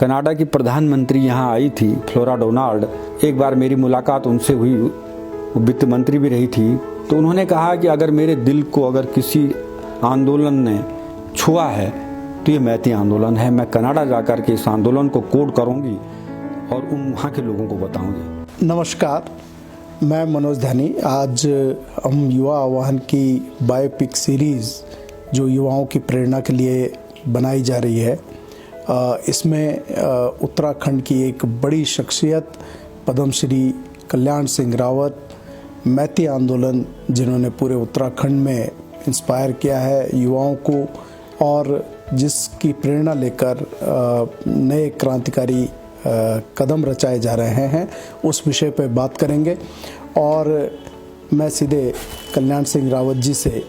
Canada की प्रधानमंत्री यहाँ आई थी, फ्लोरा डोनाल्ड। एक बार मेरी मुलाकात उनसे हुई, वो वित्त मंत्री भी रही थी। तो उन्होंने कहा कि अगर मेरे दिल को अगर किसी आंदोलन ने छुआ है तो ये मैती आंदोलन है। मैं कनाडा जाकर के इस आंदोलन को कोड करूँगी और वहाँ के लोगों को बताऊँगी। नमस्कार, मैं मनोज ध्यानी। आज हम युवा आह्वान की बायोपिक सीरीज़ जो युवाओं की प्रेरणा के लिए बनाई जा रही है, इसमें उत्तराखंड की एक बड़ी शख्सियत पद्मश्री कल्याण सिंह रावत, मैती आंदोलन जिन्होंने पूरे उत्तराखंड में इंस्पायर किया है युवाओं को और जिसकी प्रेरणा लेकर नए क्रांतिकारी कदम रचाए जा रहे हैं, उस विषय पर बात करेंगे। और मैं सीधे कल्याण सिंह रावत जी से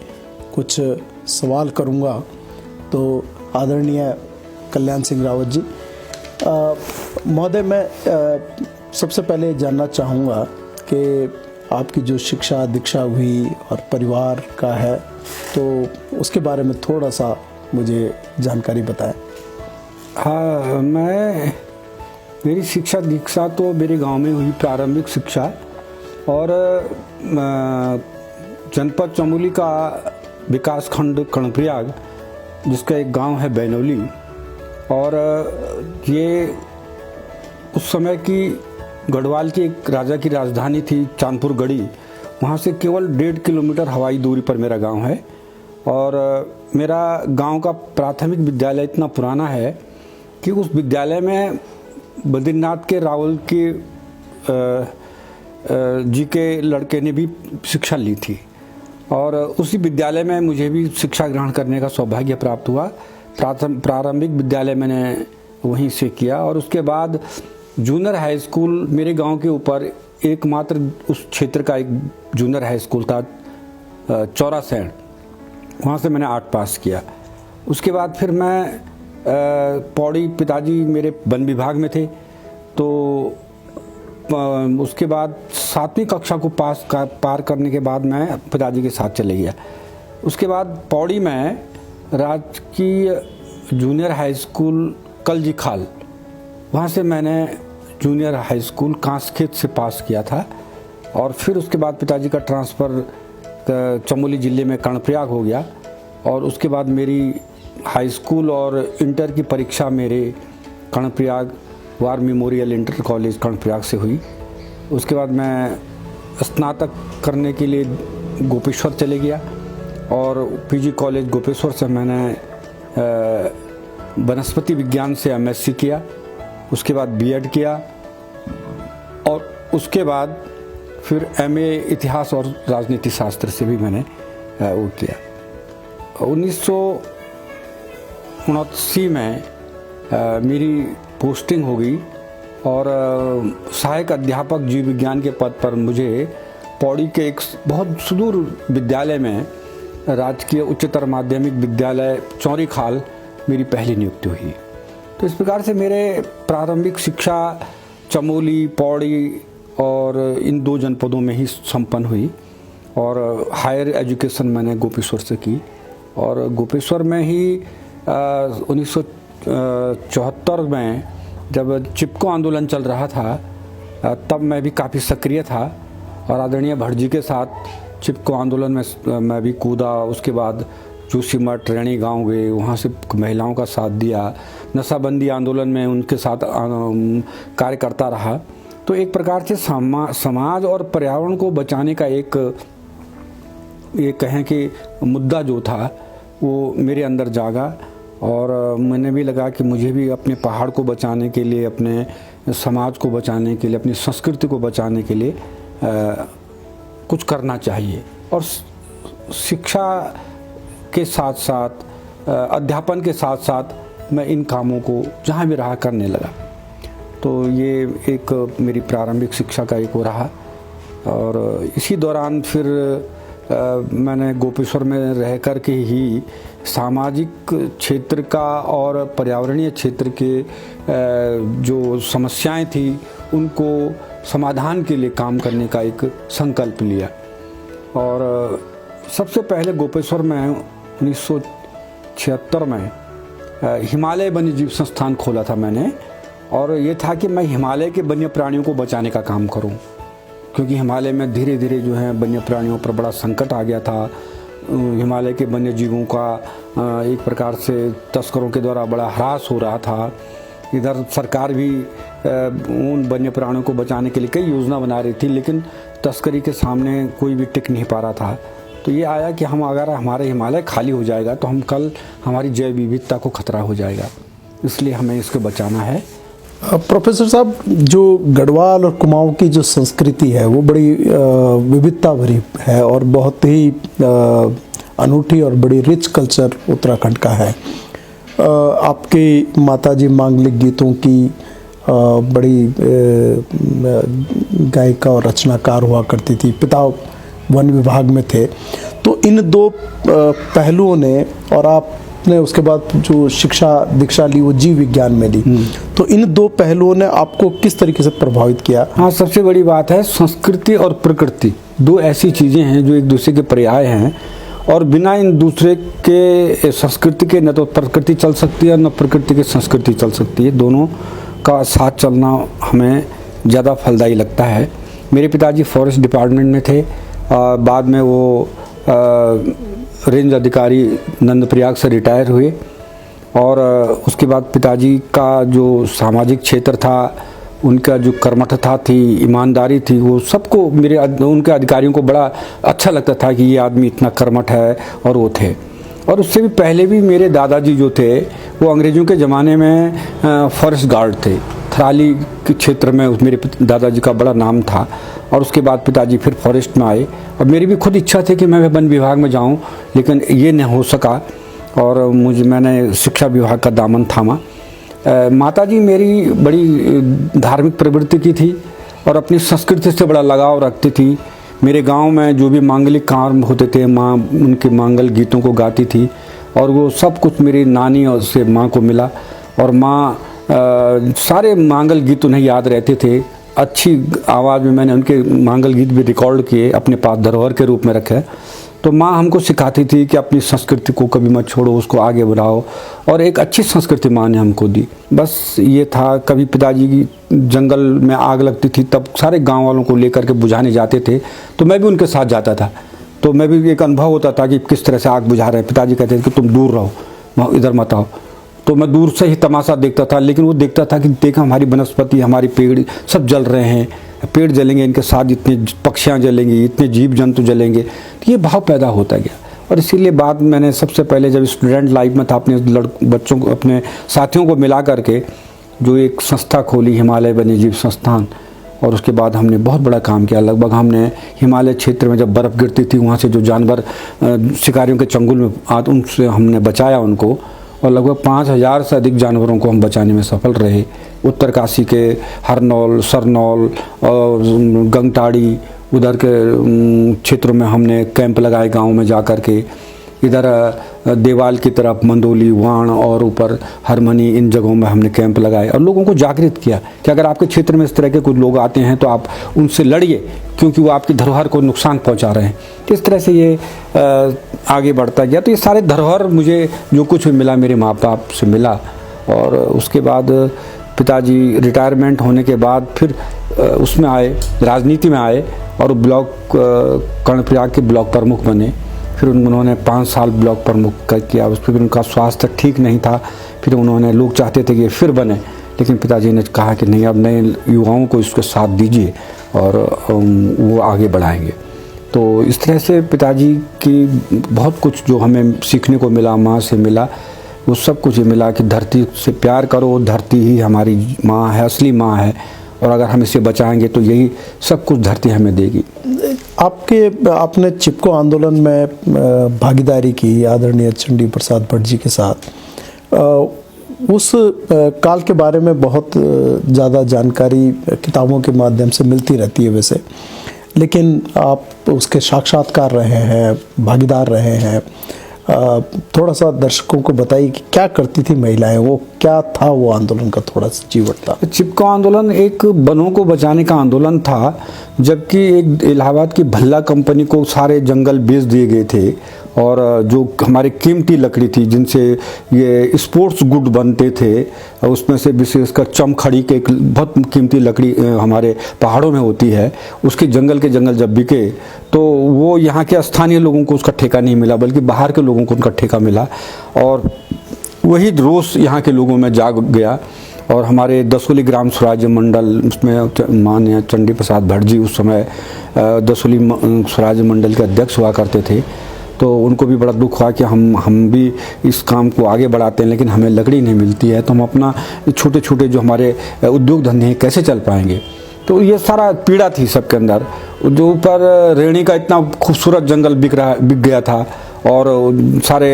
कुछ सवाल करूंगा। तो आदरणीय कल्याण सिंह रावत जी, महोदय, मैं सबसे पहले जानना चाहूँगा कि आपकी जो शिक्षा दीक्षा हुई और परिवार का है, तो उसके बारे में थोड़ा सा मुझे जानकारी बताएं। हाँ, मेरी शिक्षा दीक्षा तो मेरे गांव में हुई, प्रारंभिक शिक्षा। और जनपद चमोली का विकास खंड कर्णप्रयाग, जिसका एक गांव है बैनौली, और ये उस समय की गढ़वाल की एक राजा की राजधानी थी, चांदपुर गढ़ी। वहाँ से केवल 1.5 किलोमीटर हवाई दूरी पर मेरा गांव है। और मेरा गांव का प्राथमिक विद्यालय इतना पुराना है कि उस विद्यालय में बद्रीनाथ के रावल के जी के लड़के ने भी शिक्षा ली थी। और उसी विद्यालय में मुझे भी शिक्षा ग्रहण करने का सौभाग्य प्राप्त हुआ। प्रारंभिक विद्यालय मैंने वहीं से किया और उसके बाद जूनियर हाई स्कूल मेरे गांव के ऊपर एकमात्र उस क्षेत्र का एक जूनियर हाई स्कूल था, चौरासैण। वहाँ से मैंने 8 पास किया। उसके बाद फिर मैं पौड़ी, पिताजी मेरे वन विभाग में थे, तो उसके बाद 7वीं कक्षा को पार करने के बाद मैं पिताजी के साथ चले गया। उसके बाद पौड़ी में राजकीय जूनियर हाई स्कूल कलजी खाल, वहाँ से मैंने जूनियर हाई स्कूल कांसखेत से पास किया था। और फिर उसके बाद पिताजी का ट्रांसफ़र चमोली ज़िले में कर्णप्रयाग हो गया। और उसके बाद मेरी हाई स्कूल और इंटर की परीक्षा मेरे Karnaprayag war memorial inter college Karnaprayag से हुई। उसके बाद मैं स्नातक करने के लिए गोपेश्वर चले गया और पीजी कॉलेज गोपेश्वर से मैंने वनस्पति विज्ञान से एमएससी किया। उसके बाद बीएड किया और उसके बाद फिर एमए इतिहास और राजनीति शास्त्र से भी मैंने वो किया। 1979 में मेरी पोस्टिंग हो गई और सहायक अध्यापक जीव विज्ञान के पद पर मुझे पौड़ी के एक बहुत सुदूर विद्यालय में, राजकीय उच्चतर माध्यमिक विद्यालय चौरी खाल, मेरी पहली नियुक्ति हुई। तो इस प्रकार से मेरे प्रारंभिक शिक्षा चमोली, पौड़ी और इन 2 जनपदों में ही संपन्न हुई। और हायर एजुकेशन मैंने गोपेश्वर से की। और गोपेश्वर में ही 1974 में जब चिपको आंदोलन चल रहा था, तब मैं भी काफ़ी सक्रिय था और आदरणीय भट्ट जी के साथ चिपको आंदोलन में मैं भी कूदा। उसके बाद जोशीमठ, रैणी गांव गए, वहाँ से महिलाओं का साथ दिया। नशाबंदी आंदोलन में उनके साथ कार्य करता रहा। तो एक प्रकार से समाज और पर्यावरण को बचाने का एक ये कहें कि मुद्दा जो था वो मेरे अंदर जागा। और मैंने भी लगा कि मुझे भी अपने पहाड़ को बचाने के लिए, अपने समाज को बचाने के लिए, अपनी संस्कृति को बचाने के लिए कुछ करना चाहिए। और शिक्षा के साथ साथ, अध्यापन के साथ साथ मैं इन कामों को जहाँ भी रहा करने लगा। तो ये एक मेरी प्रारंभिक शिक्षा का एक वो रहा। और इसी दौरान फिर मैंने गोपेश्वर में रह कर के ही सामाजिक क्षेत्र का और पर्यावरणीय क्षेत्र के जो समस्याएं थी उनको समाधान के लिए काम करने का एक संकल्प लिया। और सबसे पहले गोपेश्वर में 1976 में हिमालय वन्यजीव संस्थान खोला था मैंने। और ये था कि मैं हिमालय के वन्य प्राणियों को बचाने का काम करूं, क्योंकि हिमालय में धीरे धीरे जो है वन्य प्राणियों पर बड़ा संकट आ गया था। हिमालय के वन्य जीवों का एक प्रकार से तस्करों के द्वारा बड़ा ह्रास हो रहा था। इधर सरकार भी उन वन्य प्राणियों को बचाने के लिए कई योजना बना रही थी, लेकिन तस्करी के सामने कोई भी टिक नहीं पा रहा था। तो ये आया कि हम अगर हमारे हिमालय खाली हो जाएगा तो हम कल हमारी जैव विविधता को खतरा हो जाएगा, इसलिए हमें इसको बचाना है। प्रोफेसर साहब, जो गढ़वाल और कुमाऊं की जो संस्कृति है वो बड़ी विविधता भरी है और बहुत ही अनूठी और बड़ी रिच कल्चर उत्तराखंड का है। आपकी माताजी मांगलिक गीतों की बड़ी गायिका और रचनाकार हुआ करती थी, पिता वन विभाग में थे। तो इन दो पहलुओं ने, और आपने उसके बाद जो शिक्षा दीक्षा ली वो जीव विज्ञान में ली, तो इन दो पहलुओं ने आपको किस तरीके से प्रभावित किया? हाँ, सबसे बड़ी बात है संस्कृति और प्रकृति, दो ऐसी चीज़ें हैं जो एक दूसरे के पर्याय हैं, और बिना इन दूसरे के संस्कृति के न तो प्रकृति चल सकती है न प्रकृति की संस्कृति चल सकती है। दोनों का साथ चलना हमें ज़्यादा फलदायी लगता है। मेरे पिताजी फॉरेस्ट डिपार्टमेंट में थे, बाद में वो रेंज अधिकारी नंदप्रयाग से रिटायर हुए, और उसके बाद पिताजी का जो सामाजिक क्षेत्र था, उनका जो कर्मठता थी, ईमानदारी थी, वो सबको उनके अधिकारियों को बड़ा अच्छा लगता था कि ये आदमी इतना कर्मठ है, और वो थे। और उससे भी पहले भी मेरे दादाजी जो थे वो अंग्रेज़ों के ज़माने में फॉरेस्ट गार्ड थे। थराली के क्षेत्र में मेरे दादाजी का बड़ा नाम था, और उसके बाद पिताजी फिर फॉरेस्ट में आए, और मेरी भी खुद इच्छा थी कि मैं वन विभाग में जाऊं, लेकिन ये नहीं हो सका, और मैंने शिक्षा विभाग का दामन थामा। माताजी मेरी बड़ी धार्मिक प्रवृत्ति की थी और अपनी संस्कृति से बड़ा लगाव रखती थी। मेरे गांव में जो भी मांगलिक काम होते थे, माँ उनके मांगल गीतों को गाती थी, और वो सब कुछ मेरी नानी और से माँ को मिला, और माँ सारे मांगल गीत उन्हें याद रहते थे। अच्छी आवाज़ में मैंने उनके मांगल गीत भी रिकॉर्ड किए, अपने पास धरोहर के रूप में रखे। तो माँ हमको सिखाती थी कि अपनी संस्कृति को कभी मत छोड़ो, उसको आगे बढ़ाओ, और एक अच्छी संस्कृति माँ ने हमको दी। बस ये था। कभी पिताजी की जंगल में आग लगती थी तब सारे गांव वालों को लेकर के बुझाने जाते थे, तो मैं भी उनके साथ जाता था। तो मैं भी एक अनुभव होता था कि किस तरह से आग बुझा रहे हैं। पिताजी कहते थे कि तुम दूर रहो, इधर मत आओ। तो मैं दूर से ही तमाशा देखता था, लेकिन वो देखता था कि देखा हमारी वनस्पति, हमारी पेड़ सब जल रहे हैं, पेड़ जलेंगे, इनके साथ इतने पक्षियाँ जलेंगी, इतने जीव जंतु जलेंगे। तो ये भाव पैदा होता गया, और इसीलिए बात मैंने सबसे पहले जब स्टूडेंट लाइफ में था, अपने बच्चों को, अपने साथियों को मिला करके जो एक संस्था खोली, हिमालय वन्यजीव संस्थान, और उसके बाद हमने बहुत बड़ा काम किया। लगभग हमने हिमालय क्षेत्र में जब बर्फ़ गिरती थी वहाँ से जो जानवर शिकारियों के चंगुल में उनसे हमने बचाया उनको, और लगभग 5000 से अधिक जानवरों को हम बचाने में सफल रहे। उत्तरकाशी के हरनौल, सरनौल और गंगटाड़ी उधर के क्षेत्रों में हमने कैंप लगाए, गांव में जा कर के। इधर देवाल की तरफ मंदोली, वाण और ऊपर हरमनी, इन जगहों में हमने कैंप लगाए और लोगों को जागृत किया कि अगर आपके क्षेत्र में इस तरह के कुछ लोग आते हैं तो आप उनसे लड़िए, क्योंकि वो आपकी धरोहर को नुकसान पहुंचा रहे हैं। इस तरह से ये आगे बढ़ता गया। तो ये सारे धरोहर मुझे जो कुछ भी मिला मेरे माँ बाप से मिला। और उसके बाद पिताजी रिटायरमेंट होने के बाद फिर उसमें आए, राजनीति में आए, और ब्लॉक कर्णप्रयाग के ब्लॉक प्रमुख बने। फिर उन्होंने 5 साल ब्लॉक प्रमुख किया। उस पर उनका स्वास्थ्य ठीक नहीं था। फिर उन्होंने, लोग चाहते थे कि फिर बने, लेकिन पिताजी ने कहा कि नहीं, अब नए युवाओं को इसके साथ दीजिए और वो आगे बढ़ाएंगे। तो इस तरह से पिताजी की बहुत कुछ जो हमें सीखने को मिला, माँ से मिला, वो सब कुछ ये मिला कि धरती से प्यार करो, धरती ही हमारी माँ है, असली माँ है, और अगर हम इसे बचाएंगे तो यही सब कुछ धरती हमें देगी। आपने चिपको आंदोलन में भागीदारी की आदरणीय चंडी प्रसाद भट्ट जी के साथ। उस काल के बारे में बहुत ज़्यादा जानकारी किताबों के माध्यम से मिलती रहती है वैसे, लेकिन आप उसके साक्षात्कार रहे हैं, भागीदार रहे हैं। थोड़ा सा दर्शकों को बताइए कि क्या करती थी महिलाएं, वो क्या था वो आंदोलन का थोड़ा सा जीवट था। चिपको आंदोलन एक वनों को बचाने का आंदोलन था, जबकि एक इलाहाबाद की भल्ला कंपनी को सारे जंगल बेच दिए गए थे और जो हमारे कीमती लकड़ी थी जिनसे ये स्पोर्ट्स गुड बनते थे, उसमें से विशेषकर चमखड़ी के एक बहुत कीमती लकड़ी हमारे पहाड़ों में होती है, उसके जंगल के जंगल जब बिके तो वो यहाँ के स्थानीय लोगों को उसका ठेका नहीं मिला, बल्कि बाहर के लोगों को उनका ठेका मिला। और वही रोष यहाँ के लोगों में जाग गया। और हमारे दसोली ग्राम स्वराज्य मंडल, उसमें माननीय चंडी प्रसाद भट्ट जी उस समय दसोली स्वराज्य मंडल के अध्यक्ष हुआ करते थे, तो उनको भी बड़ा दुख हुआ कि हम भी इस काम को आगे बढ़ाते हैं लेकिन हमें लकड़ी नहीं मिलती है, तो हम अपना छोटे छोटे जो हमारे उद्योग धंधे हैं कैसे चल पाएंगे। तो ये सारा पीड़ा थी सबके अंदर। जो ऊपर रेणी का इतना खूबसूरत जंगल बिक गया था और सारे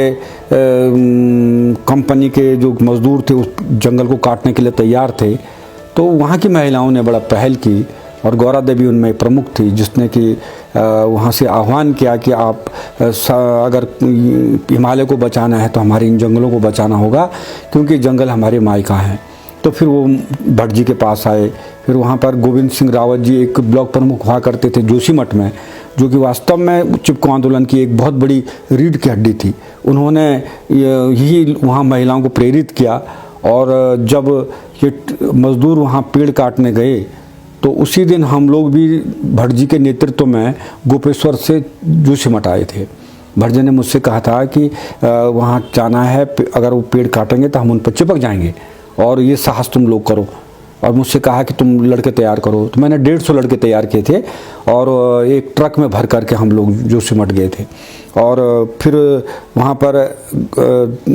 कंपनी के जो मजदूर थे उस जंगल को काटने के लिए तैयार थे, तो वहाँ की महिलाओं ने बड़ा पहल की और गौरा देवी उनमें प्रमुख थी, जिसने कि वहाँ से आह्वान किया कि आप अगर हिमालय को बचाना है तो हमारे इन जंगलों को बचाना होगा, क्योंकि जंगल हमारे मायका हैं। तो फिर वो भट्ट जी के पास आए। फिर वहाँ पर गोविंद सिंह रावत जी एक ब्लॉक प्रमुख हुआ करते थे जोशीमठ में, जो कि वास्तव में चिपको आंदोलन की एक बहुत बड़ी रीढ़ की हड्डी थी। उन्होंने यही वहाँ महिलाओं को प्रेरित किया और जब ये मजदूर वहाँ पेड़ काटने गए तो उसी दिन हम लोग भी भट्ट जी के नेतृत्व में गोपेश्वर से जोशीमठ आए थे। भट्ट जी ने मुझसे कहा था कि वहाँ जाना है, अगर वो पेड़ काटेंगे तो हम उन पर चिपक जाएंगे और ये साहस तुम लोग करो। और मुझसे कहा कि तुम लड़के तैयार करो। तो मैंने 150 लड़के तैयार किए थे और एक ट्रक में भर करके हम लोग जोशीमठ गए थे। और फिर वहाँ पर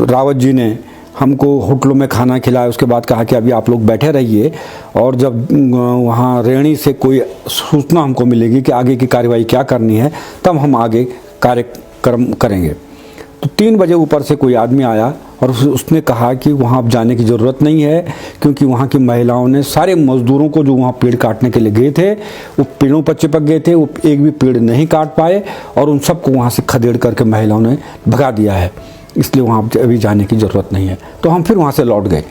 रावत जी ने हमको होटलों में खाना खिलाया। उसके बाद कहा कि अभी आप लोग बैठे रहिए और जब वहाँ रेणी से कोई सूचना हमको मिलेगी कि आगे की कार्रवाई क्या करनी है, तब हम आगे कार्यक्रम करेंगे। तो 3 बजे ऊपर से कोई आदमी आया और उसने कहा कि वहाँ अब जाने की ज़रूरत नहीं है, क्योंकि वहाँ की महिलाओं ने सारे मजदूरों को जो वहाँ पेड़ काटने के लिए गए थे वो पेड़ों पर चिपक गए थे, वो एक भी पेड़ नहीं काट पाए और उन सबको वहाँ से खदेड़ करके महिलाओं ने भगा दिया है, इसलिए वहाँ अभी जाने की ज़रूरत नहीं है। तो हम फिर वहाँ से लौट गए।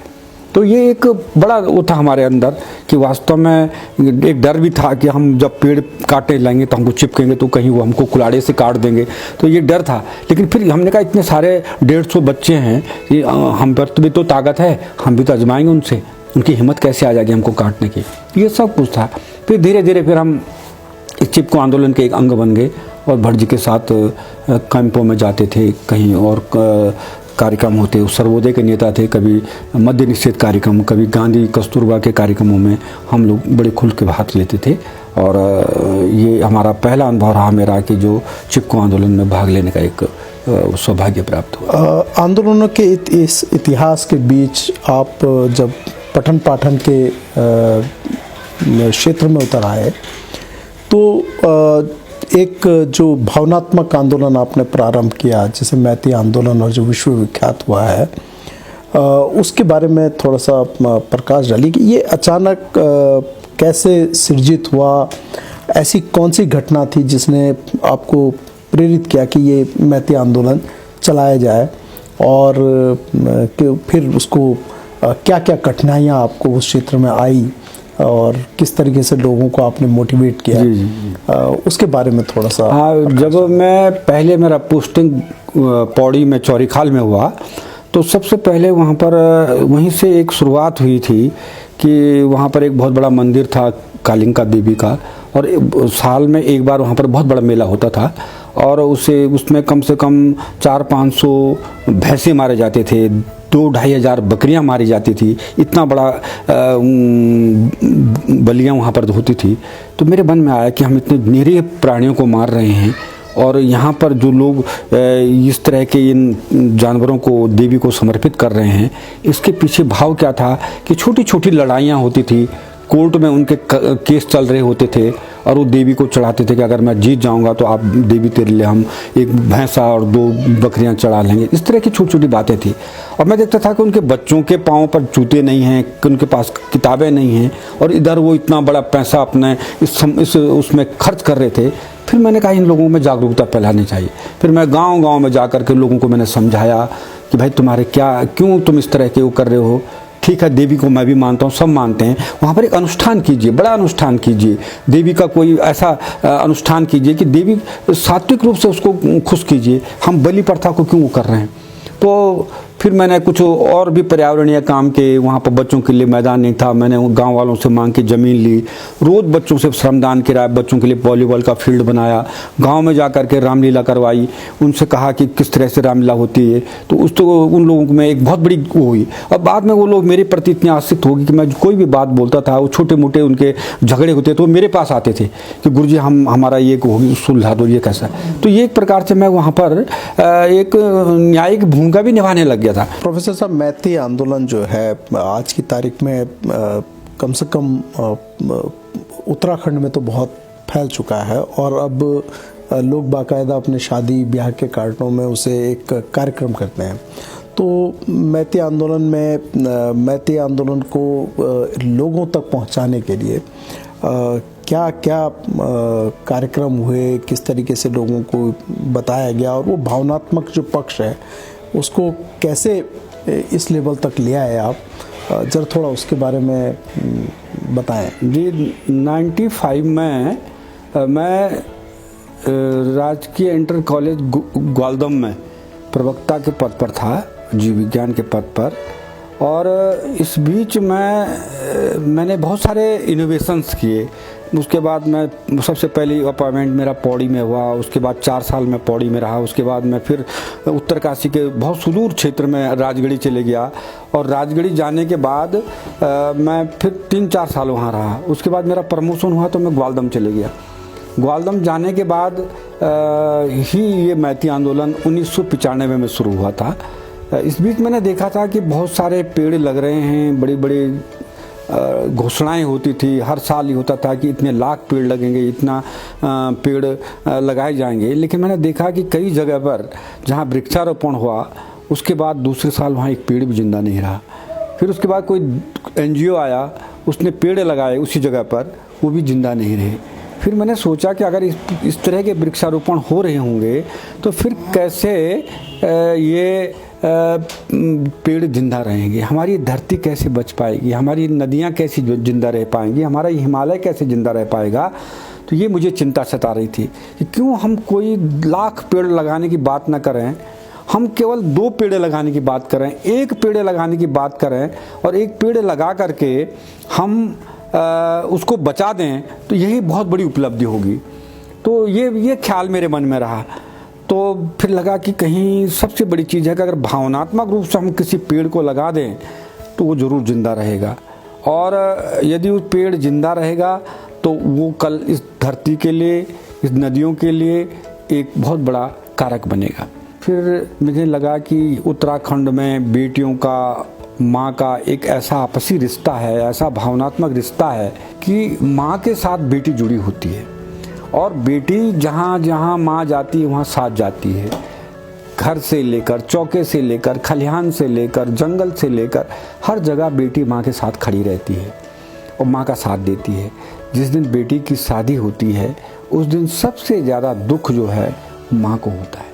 तो ये एक बड़ा वो था हमारे अंदर कि वास्तव में एक डर भी था कि हम जब पेड़ काटने लाएंगे तो हमको चिपकेंगे तो कहीं वो हमको कुल्हाड़े से काट देंगे, तो ये डर था। लेकिन फिर हमने कहा इतने सारे 150 बच्चे हैं कि हम पर भी तो ताकत है, हम भी तो आजमाएंगे उनसे, उनकी हिम्मत कैसे आ जाएगी हमको काटने की। ये सब कुछ था। फिर धीरे धीरे फिर हम इस चिपको आंदोलन के एक अंग बन गए और भट्ट जी के साथ कैंपों में जाते थे, कहीं और कार्यक्रम होते, सर्वोदय के नेता थे, कभी मद्य निषेध कार्यक्रम, कभी गांधी कस्तूरबा के कार्यक्रमों में हम लोग बड़े खुल के भाग लेते थे। और ये हमारा पहला अनुभव रहा मेरा कि जो चिपको आंदोलन में भाग लेने का एक सौभाग्य प्राप्त हुआ। आंदोलनों के इस इतिहास के बीच आप जब पठन पाठन के क्षेत्र में उतर आए तो एक जो भावनात्मक आंदोलन आपने प्रारंभ किया, जैसे मैती आंदोलन और जो विश्व विख्यात हुआ है, उसके बारे में थोड़ा सा प्रकाश डालिए कि ये अचानक कैसे सृजित हुआ, ऐसी कौन सी घटना थी जिसने आपको प्रेरित किया कि ये मैती आंदोलन चलाया जाए, और फिर उसको क्या क्या कठिनाइयाँ आपको उस क्षेत्र में आई और किस तरीके से लोगों को आपने मोटिवेट किया। जी। उसके बारे में थोड़ा सा। हाँ, जब मैं पहले मेरा पोस्टिंग पौड़ी में चौरीखाल में हुआ तो सबसे पहले वहाँ पर वहीं से एक शुरुआत हुई थी कि वहाँ पर एक बहुत बड़ा मंदिर था कालिंका देवी का, और साल में एक बार वहाँ पर बहुत बड़ा मेला होता था और उसमें कम से कम 400-500 भैंसे मारे जाते थे, 2-2.5 हज़ार बकरियां मारी जाती थी, इतना बड़ा बलियां वहाँ पर होती थी। तो मेरे मन में आया कि हम इतने निरीह प्राणियों को मार रहे हैं और यहाँ पर जो लोग इस तरह के इन जानवरों को देवी को समर्पित कर रहे हैं, इसके पीछे भाव क्या था कि छोटी छोटी लड़ाइयाँ होती थी, कोर्ट में उनके केस चल रहे होते थे और वो देवी को चढ़ाते थे कि अगर मैं जीत जाऊंगा तो आप देवी तेरे लिए हम एक भैंसा और 2 बकरियां चढ़ा लेंगे। इस तरह की छोटी छोटी बातें थी। और मैं देखता था कि उनके बच्चों के पाँव पर जूते नहीं हैं, कि उनके पास किताबें नहीं हैं, और इधर वो इतना बड़ा पैसा अपने उसमें खर्च कर रहे थे। फिर मैंने कहा इन लोगों में जागरूकता फैलानी चाहिए। फिर मैं गाँव में जा कर के लोगों को मैंने समझाया कि भाई क्यों तुम इस तरह के वो कर रहे हो, ठीक है, देवी को मैं भी मानता हूँ, सब मानते हैं, वहाँ पर एक अनुष्ठान कीजिए, बड़ा अनुष्ठान कीजिए, देवी का कोई ऐसा अनुष्ठान कीजिए कि देवी सात्विक रूप से उसको खुश कीजिए। हम बलि प्रथा को क्यों कर रहे हैं? तो फिर मैंने कुछ और भी पर्यावरणीय काम के, वहाँ पर बच्चों के लिए मैदान नहीं था, मैंने गांव वालों से मांग के ज़मीन ली, रोज़ बच्चों से श्रमदान कराया, बच्चों के लिए वॉलीबॉल का फील्ड बनाया, गांव में जा कर के रामलीला करवाई, उनसे कहा कि किस तरह से रामलीला होती है। तो उन लोगों में एक बहुत बड़ी वो हुई। अब बाद में वो लोग मेरे प्रति इतने आसक्त हो गए कि मैं कोई भी बात बोलता था, वो छोटे मोटे उनके झगड़े होते तो मेरे पास आते थे कि गुरुजी हमारा ये होगी, सुलझा दो, ये कैसा। तो ये एक प्रकार से मैं वहाँ पर एक न्यायिक भूमिका भी निभाने लग गया था। प्रोफेसर साहब, मैती आंदोलन जो है आज की तारीख में कम से कम उत्तराखंड में तो बहुत फैल चुका है, और अब लोग बाकायदा अपने शादी ब्याह के कारणों में उसे एक कार्यक्रम करते हैं। तो मैती आंदोलन को लोगों तक पहुंचाने के लिए क्या क्या कार्यक्रम हुए, किस तरीके से लोगों को बताया गया, और वो भावनात्मक जो पक्ष है उसको कैसे इस लेवल तक ले आए आप, जरा थोड़ा उसके बारे में बताएं। जी, 95 में मैं राजकीय इंटर कॉलेज ग्वालदम में प्रवक्ता के पद पर था, जीव विज्ञान के पद पर। और इस बीच मैंने बहुत सारे इनोवेशंस किए। उसके बाद मैं सबसे पहली अपॉइंटमेंट मेरा पौड़ी में हुआ, उसके बाद 4 साल में पौड़ी में रहा, उसके बाद मैं फिर उत्तरकाशी के बहुत सुदूर क्षेत्र में राजगढ़ी चले गया, और राजगढ़ी जाने के बाद मैं फिर 3-4 साल वहाँ रहा। उसके बाद मेरा प्रमोशन हुआ तो मैं ग्वालदम चले गया। ग्वालदम जाने के बाद ही ये मैती आंदोलन 1995 में शुरू हुआ था। इस बीच मैंने देखा था कि बहुत सारे पेड़ लग रहे हैं, बड़ी बड़ी घोषणाएं होती थी, हर साल ही होता था कि इतने लाख पेड़ लगेंगे, इतना पेड़ लगाए जाएंगे। लेकिन मैंने देखा कि कई जगह पर जहां वृक्षारोपण हुआ, उसके बाद दूसरे साल वहां एक पेड़ भी जिंदा नहीं रहा। फिर उसके बाद कोई NGO आया, उसने पेड़ लगाए उसी जगह पर, वो भी जिंदा नहीं रहे। फिर मैंने सोचा कि अगर इस तरह के वृक्षारोपण हो रहे होंगे तो फिर कैसे ये पेड़ जिंदा रहेंगे, हमारी धरती कैसे बच पाएगी, हमारी नदियाँ कैसे जिंदा रह पाएंगी, हमारा हिमालय कैसे जिंदा रह पाएगा। तो ये मुझे चिंता सता रही थी कि क्यों हम कोई लाख पेड़ लगाने की बात ना करें, हम केवल 2 पेड़ लगाने की बात करें, 1 पेड़ लगाने की बात करें, और 1 पेड़ लगा करके हम उसको बचा दें, तो यही बहुत बड़ी उपलब्धि होगी। तो ये ख्याल मेरे मन में रहा। तो फिर लगा कि कहीं सबसे बड़ी चीज़ है कि अगर भावनात्मक रूप से हम किसी पेड़ को लगा दें तो वो ज़रूर जिंदा रहेगा, और यदि वो पेड़ जिंदा रहेगा तो वो कल इस धरती के लिए, इस नदियों के लिए एक बहुत बड़ा कारक बनेगा। फिर मुझे लगा कि उत्तराखंड में बेटियों का, माँ का एक ऐसा आपसी रिश्ता है, ऐसा भावनात्मक रिश्ता है कि माँ के साथ बेटी जुड़ी होती है, और बेटी जहाँ जहाँ माँ जाती है वहाँ साथ जाती है। घर से लेकर, चौके से लेकर, खलिहान से लेकर, जंगल से लेकर, हर जगह बेटी माँ के साथ खड़ी रहती है और माँ का साथ देती है। जिस दिन बेटी की शादी होती है उस दिन सबसे ज़्यादा दुख जो है माँ को होता है,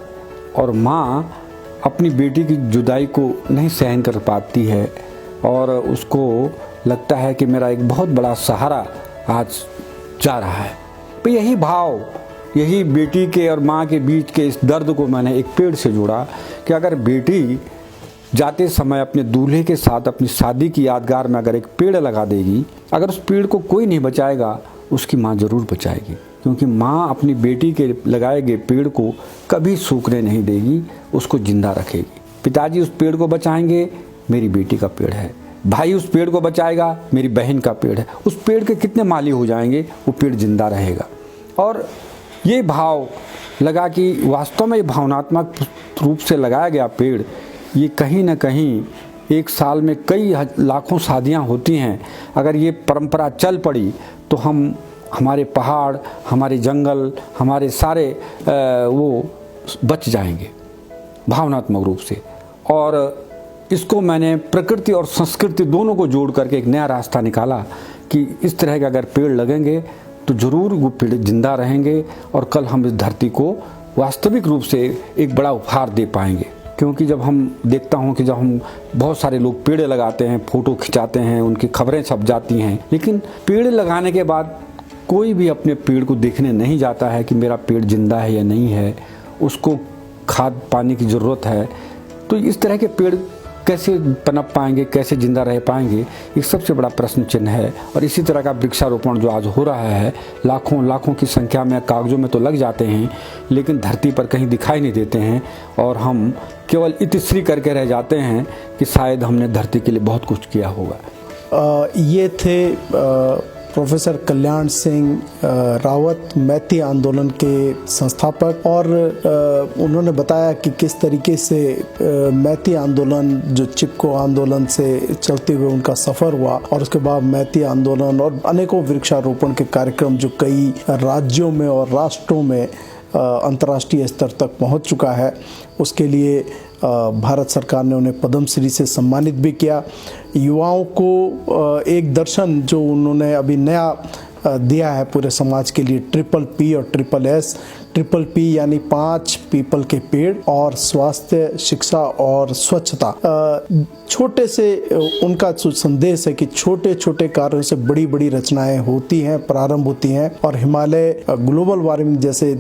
और माँ अपनी बेटी की जुदाई को नहीं सहन कर पाती है, और उसको लगता है कि मेरा एक बहुत बड़ा सहारा आज जा रहा है। तो यही भाव, यही बेटी के और माँ के बीच के इस दर्द को मैंने एक पेड़ से जोड़ा कि अगर बेटी जाते समय अपने दूल्हे के साथ अपनी शादी की यादगार में अगर एक पेड़ लगा देगी, अगर उस पेड़ को कोई नहीं बचाएगा, उसकी माँ ज़रूर बचाएगी, क्योंकि माँ अपनी बेटी के लगाए गए पेड़ को कभी सूखने नहीं देगी, उसको जिंदा रखेगी। पिताजी उस पेड़ को बचाएंगे, मेरी बेटी का पेड़ है, भाई उस पेड़ को बचाएगा, मेरी बहन का पेड़ है, उस पेड़ के कितने माली हो जाएंगे, वो पेड़ जिंदा रहेगा। और ये भाव लगा कि वास्तव में ये भावनात्मक रूप से लगाया गया पेड़, ये कहीं ना कहीं एक साल में कई लाखों शादियाँ होती हैं, अगर ये परंपरा चल पड़ी तो हमारे पहाड़, हमारे जंगल, हमारे सारे वो बच जाएंगे भावनात्मक रूप से। और इसको मैंने प्रकृति और संस्कृति दोनों को जोड़ करके एक नया रास्ता निकाला कि इस तरह के अगर पेड़ लगेंगे तो ज़रूर वो पेड़ जिंदा रहेंगे, और कल हम इस धरती को वास्तविक रूप से एक बड़ा उपहार दे पाएंगे। क्योंकि जब हम देखता हूँ कि जब हम बहुत सारे लोग पेड़ लगाते हैं, फोटो खिंचाते हैं, उनकी खबरें छप जाती हैं, लेकिन पेड़ लगाने के बाद कोई भी अपने पेड़ को देखने नहीं जाता है कि मेरा पेड़ जिंदा है या नहीं है, उसको खाद पानी की ज़रूरत है। तो इस तरह के पेड़ कैसे पनप पाएंगे, कैसे जिंदा रह पाएंगे, एक सबसे बड़ा प्रश्न चिन्ह है। और इसी तरह का वृक्षारोपण जो आज हो रहा है, लाखों लाखों की संख्या में कागजों में तो लग जाते हैं, लेकिन धरती पर कहीं दिखाई नहीं देते हैं, और हम केवल इतिश्री करके रह जाते हैं कि शायद हमने धरती के लिए बहुत कुछ किया होगा। ये थे प्रोफेसर कल्याण सिंह रावत, मैती आंदोलन के संस्थापक, और उन्होंने बताया कि किस तरीके से मैती आंदोलन जो चिपको आंदोलन से चलते हुए उनका सफ़र हुआ, और उसके बाद मैती आंदोलन और अनेकों वृक्षारोपण के कार्यक्रम जो कई राज्यों में और राष्ट्रों में अंतर्राष्ट्रीय स्तर तक पहुंच चुका है, उसके लिए भारत सरकार ने उन्हें पद्मश्री से सम्मानित भी किया। युवाओं को एक दर्शन जो उन्होंने अभी नया दिया है पूरे समाज के लिए, PPP और SSS। PPP यानी 5 पीपल के पेड़, और स्वास्थ्य, शिक्षा और स्वच्छता। छोटे से उनका संदेश है कि छोटे छोटे कार्यों से बड़ी बड़ी रचनाएं होती हैं, प्रारंभ होती हैं, और हिमालय ग्लोबल वार्मिंग जैसे